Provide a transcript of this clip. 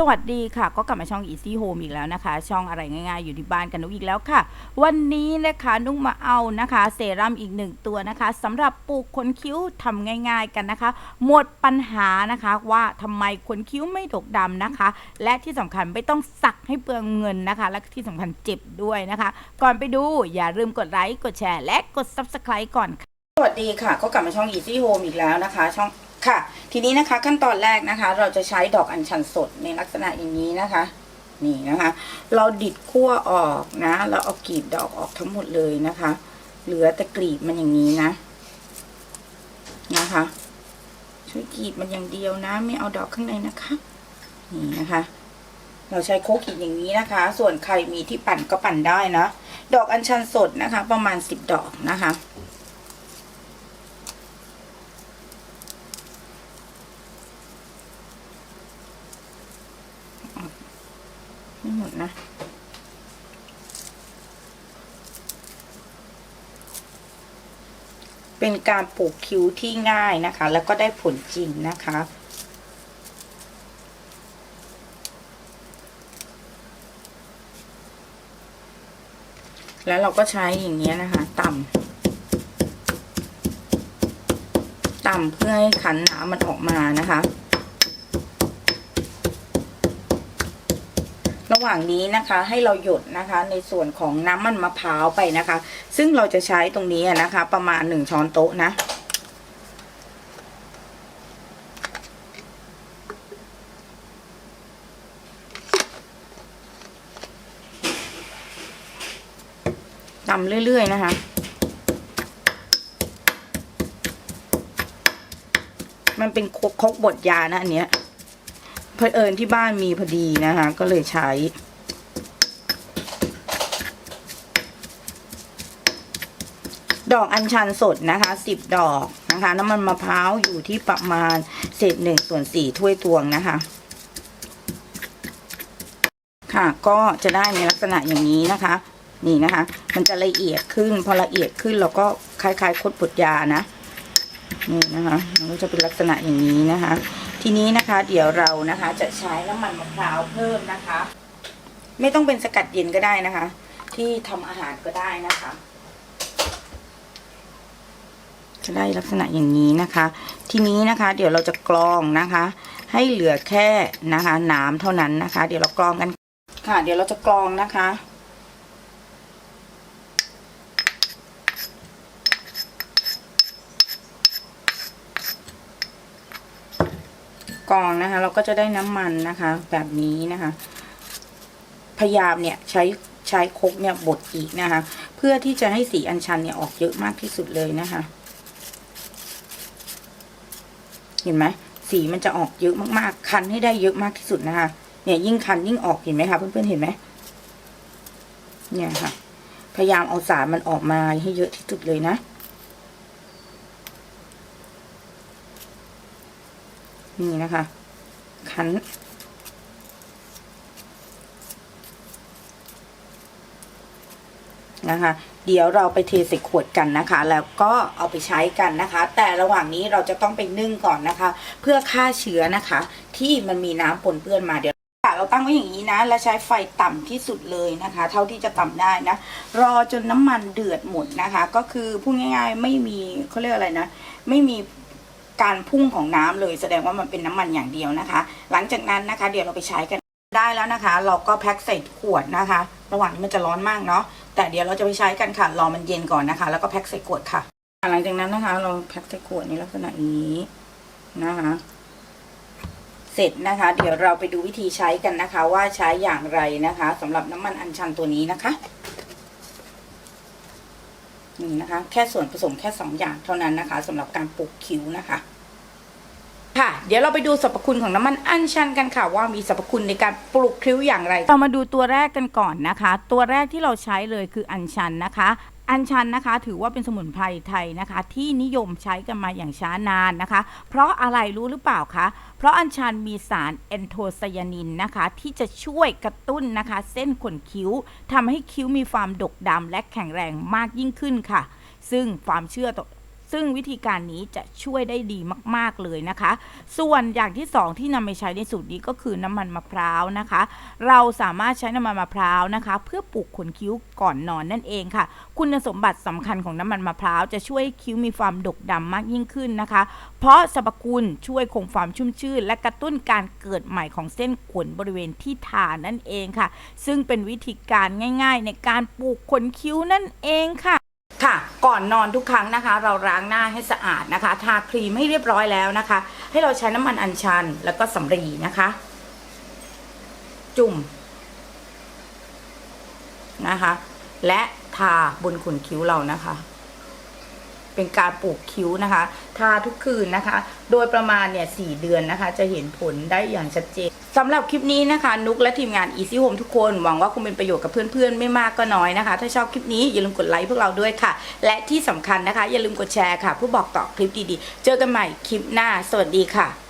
สวัสดีค่ะก็กลับมาช่อง Easy Home อีกแล้วนะคะช่องอะไรง่ายๆอยู่ที่บ้านกันนุกอีกแล้วค่ะวันนี้นะคะนุกมาเอานะคะเซรั่มอีก1ตัวนะคะสำหรับปลูกขนคิ้วทำง่ายๆกันนะคะหมดปัญหานะคะว่าทำไมขนคิ้วไม่ดกดำนะคะและที่สำคัญไม่ต้องสักให้เปลืองเงินนะคะและที่สำคัญเจ็บด้วยนะคะก่อนไปดูอย่าลืมกดไลค์กดแชร์และกด Subscribe ก่อนค่ะสวัสดีค่ะก็กลับมาช่อง Easy Home อีกแล้วนะคะช่องค่ะทีนี้นะคะขั้นตอนแรกนะคะเราจะใช้ดอกอัญชันสดในลักษณะอย่างนี้นะคะนี่นะคะเราดิดขั้วออกนะเราเอากลีบดอกออกทั้งหมดเลยนะคะเหลือแต่กลีบมันอย่างนี้นะคะช่วยกรีดมันอย่างเดียวนะไม่เอาดอกข้างในนะคะนี่นะคะเราใช้โคกรีดอย่างนี้นะคะส่วนใครมีที่ปั่นก็ปั่นได้นะดอกอัญชันสดนะคะประมาณ10 ดอกนะคะไม่หมดนะเป็นการปลูกคิ้วที่ง่ายนะคะแล้วก็ได้ผลจริงนะคะแล้วเราก็ใช้อย่างเงี้ยนะคะต่ำเพื่อให้คั้นน้ำมันออกมานะคะระหว่างนี้นะคะให้เราหยดนะคะในส่วนของน้ำมันมะพร้าวไปนะคะซึ่งเราจะใช้ตรงนี้นะคะประมาณ1 ช้อนโต๊ะนะตำเรื่อยๆนะคะมันเป็นครกบดยานะอันเนี้ยเผอิญที่บ้านมีพอดีนะคะก็เลยใช้ดอกอัญชันสดนะคะ10 ดอกนะคะน้ำมันมะพร้าวอยู่ที่ประมาณ1/4 ถ้วยตวงนะคะค่ะก็จะได้ในลักษณะอย่างนี้นะคะนี่นะคะมันจะละเอียดขึ้นพอละเอียดขึ้นเราก็คล้ายๆคดบดยานะนี่นะคะมันก็จะเป็นลักษณะอย่างนี้นะคะทีนี้นะคะเดี๋ยวเรานะคะจะใช้น้ำมันมะพร้าวเพิ่มนะคะไม่ต้องเป็นสกัดเย็นก็ได้นะคะที่ทำอาหารก็ได้นะคะจะได้ลักษณะอย่างนี้นะคะทีนี้นะคะเดี๋ยวเราจะกรองนะคะให้เหลือแค่นะคะน้ำเท่านั้นนะคะเดี๋ยวเรากรองกันค่ะเดี๋ยวเราจะกรองนะคะกรองนะคะเราก็จะได้น้ำมันนะคะแบบนี้นะคะพยายามเนี่ยใช้ครกเนี่ยบดอีกนะคะเพื่อที่จะให้สีอัญชันเนี่ยออกเยอะมากที่สุดเลยนะคะเห็นไหมสีมันจะออกเยอะมากๆคั้นให้ได้เยอะมากที่สุดนะคะเนี่ยยิ่งคั้นยิ่งออกเห็นไหมคะเพื่อนๆเห็นไหมเนี่ยค่ะพยายามเอาสารมันออกมาให้เยอะที่สุดเลยนะนี่นะคะคั้นนะคะเดี๋ยวเราไปเทใส่ขวดกันนะคะแล้วก็เอาไปใช้กันนะคะแต่ระหว่างนี้เราจะต้องไปนึ่งก่อนนะคะเพื่อฆ่าเชื้อนะคะที่มันมีน้ำปนเปื้อนมาเดี๋ยวเราตั้งไว้อย่างนี้นะแล้วใช้ไฟต่ำที่สุดเลยนะคะเท่าที่จะต่ำได้นะรอจนน้ำมันเดือดหมดนะคะก็คือพูดง่ายๆไม่มีเขาเรียกอะไรนะไม่มีการพุ่งของน้ำเลยแสดงว่ามันเป็นน้ำมันอย่างเดียวนะคะหลังจากนั้นนะคะเดี๋ยวเราไปใช้กันได้แล้วนะคะเราก็แพ็คใส่ขวดนะคะระหว่างนี้มันจะร้อนมากเนาะแต่เดี๋ยวเราจะไปใช้กันค่ะรอมันเย็นก่อนนะคะแล้วก็แพ็คใส่ขวดค่ะหลังจากนั้นนะคะเราแพ็คใส่ขวดในลักษณะนี้นะคะเสร็จนะคะเดี๋ยวเราไปดูวิธีใช้กันนะคะว่าใช้อย่างไรนะคะสำหรับน้ำมันอัญชันตัวนี้นะคะนี่นะคะแค่ส่วนผสมแค่2 อย่างเท่านั้นนะคะสำหรับการปลูกคิ้วนะคะค่ะเดี๋ยวเราไปดูสรรพคุณของน้ำมันอัญชันกันค่ะว่ามีสรรพคุณในการปลูกคิ้วอย่างไรเรามาดูตัวแรกกันก่อนนะคะตัวแรกที่เราใช้เลยคืออัญชันนะคะอัญชันนะคะถือว่าเป็นสมุนไพรไทยนะคะที่นิยมใช้กันมาอย่างช้านานนะคะเพราะอะไรรู้หรือเปล่าคะเพราะอัญชันมีสารแอนโทไซยานินนะคะที่จะช่วยกระตุ้นนะคะเส้นขนคิ้วทำให้คิ้วมีความดกดำและแข็งแรงมากยิ่งขึ้นค่ะซึ่งความเชื่อ ซึ่งวิธีการนี้จะช่วยได้ดีมากๆเลยนะคะ ส่วนอย่างที่2ที่นำไปใช้ในสูตรนี้ก็คือน้ำมันมะพร้าวนะคะ เราสามารถใช้น้ำมันมะพร้าวนะคะเพื่อปลูกขนคิ้วก่อนนอนนั่นเองค่ะคุณสมบัติสำคัญของน้ำมันมะพร้าวจะช่วยคิ้วมีความดกดำมากยิ่งขึ้นนะคะ เพราะสรรพคุณช่วยคงความชุ่มชื่นและกระตุ้นการเกิดใหม่ของเส้นขนบริเวณที่ทานั่นเองค่ะซึ่งเป็นวิธีการง่ายๆในการปลูกขนคิ้วนั่นเองค่ะก่อนนอนทุกครั้งนะคะเราล้างหน้าให้สะอาดนะคะทาครีมให้เรียบร้อยแล้วนะคะให้เราใช้น้ำมันอัญชันแล้วก็สำลีนะคะจุ่มนะคะและทาบนขนคิ้วเรานะคะเป็นการปลูกคิ้วนะคะทาทุกคืนนะคะโดยประมาณเนี่ย4 เดือนนะคะจะเห็นผลได้อย่างชัดเจนสำหรับคลิปนี้นะคะนุกและทีมงาน Easy Home ทุกคนหวังว่าคงเป็นประโยชน์กับเพื่อนๆไม่มากก็น้อยนะคะถ้าชอบคลิปนี้อย่าลืมกดไลค์พวกเราด้วยค่ะและที่สำคัญนะคะอย่าลืมกดแชร์ค่ะเพื่อบอกต่อคลิปดีๆเจอกันใหม่คลิปหน้าสวัสดีค่ะ